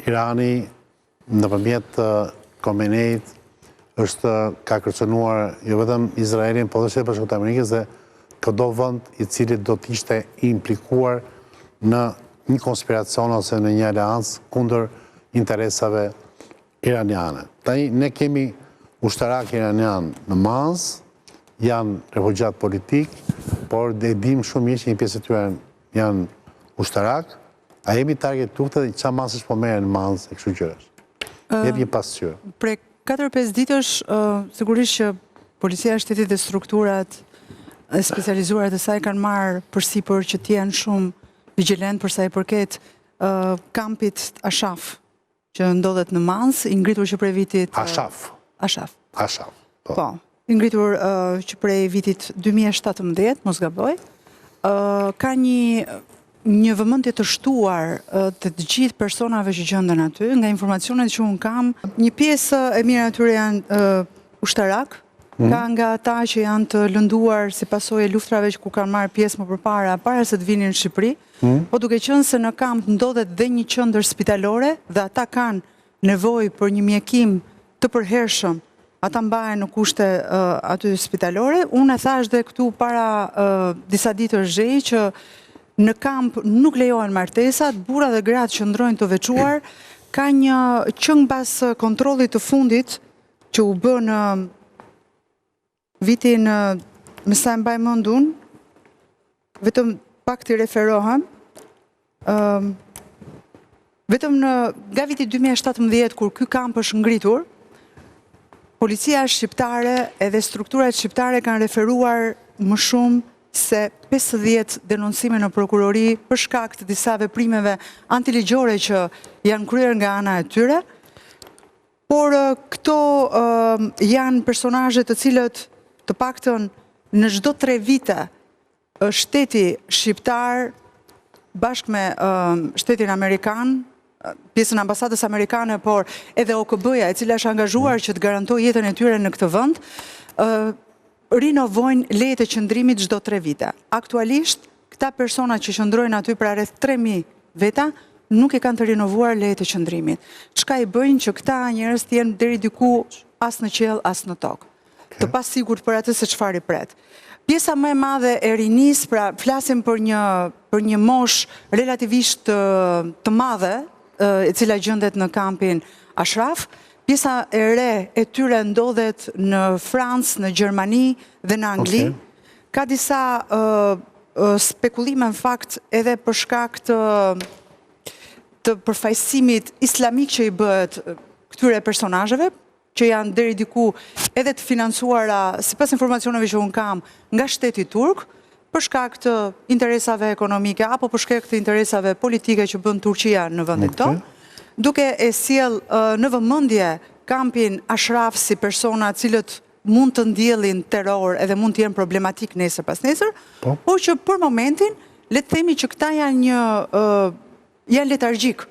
Irani nëpërmjet Khomeneit ka kërcënuar jo vetëm Izraelin, po edhe Bashkimin e Amerikës dhe çdo vend i cili do të ishte implikuar në një konspiracion ose në një aleancë kundër interesave iraniane. Tani ne kemi ushtarak iranian në Mans, janë refugjat politik, por dhe dim shumë mirë që një pjesë e tyre janë ushtarak, a jemi target lufte dhe çfarë masësh po merren në Mans e kështu gjërash. Jep një pasqyrë. Prej 4-5 ditësh, sigurisht që policia e shtetit dhe strukturat e specializuara të saj kanë marrë përsipër që të jenë shumë vigjilent për sa i përket kampit Ashaf, që ndodhet në Mans, i ngritur që prej vitit Ashaf. Po, i ngritur që prej vitit 2017, mos gaboj. Ka një vëmendje të shtuar të gjithë personave që gjenden aty, nga informacionet që unë kam, një pjesë e mirë atyre janë ushtarak, ka nga ata që janë të lënduar si pasojë e luftrave që ku kanë marrë pjesë më përpara, para se të vinin në Shqipëri, po duke qenë se në kamp ndodhet dhe një qendër spitalore dhe ata kanë nevojë për një mjekim të përhershëm, ata mbahen në kushte aty spitalore. Unë e thash dhe këtu para disa ditësh zhej që në kamp nuk lejohen martesat, burra dhe gratë që ndrojnë të veçuar, ka një që mbas kontrollit të fundit që u bë në vitin, me sa mbaj mend unë, vetëm pak të referohem, vetëm nga viti 2017 kur ky kamp është ngritur, policia shqiptare edhe strukturat shqiptare kanë referuar më shumë se 50 denoncime në prokurori për shkak të disa veprimeve antiligjore që janë kryer nga ana e tyre, por këto janë personazhe të cilët të paktën në çdo 3 vite shteti shqiptar bashkë me shtetin amerikan, pjesën e ambasadës amerikane, por edhe OKB-ja, e cila është angazhuar që të garantojë jetën e tyre në këtë vend, rinovojnë lejet e qëndrimit çdo 3 vite. Aktualisht, këta persona që qëndrojnë aty për rreth 3000 veta, nuk e kanë të rinovuar lejet e qëndrimit. Çka i bëjnë që këta njerëz të jenë deri diku as në qiell, as në tokë. Të pasigurt për atë se çfarë i pret. Pjesa më e madhe e rinis, pra flasim për një moshë relativisht të madhe, e cila gjendet në kampin Ashraf. Pjesa e re e tyre ndodhet në Francë, në Gjermani dhe në Angli. Ka disa spekulime në fakt edhe për shkak të përfaqësimit islamik që i bëhet këtyre personazheve, që janë deri diku edhe të financuara, sipas informacioneve që unë kam, nga shteti turk, për shkak të interesave ekonomike apo për shkak të interesave politike që bën Turqia në vendin tonë, duke e sjell në vëmendje kampin Ashraf si persona cilët mund të ndjellin terror edhe mund të jenë problematik nesër pas nesër, por që për momentin le të themi që këta janë letargjik.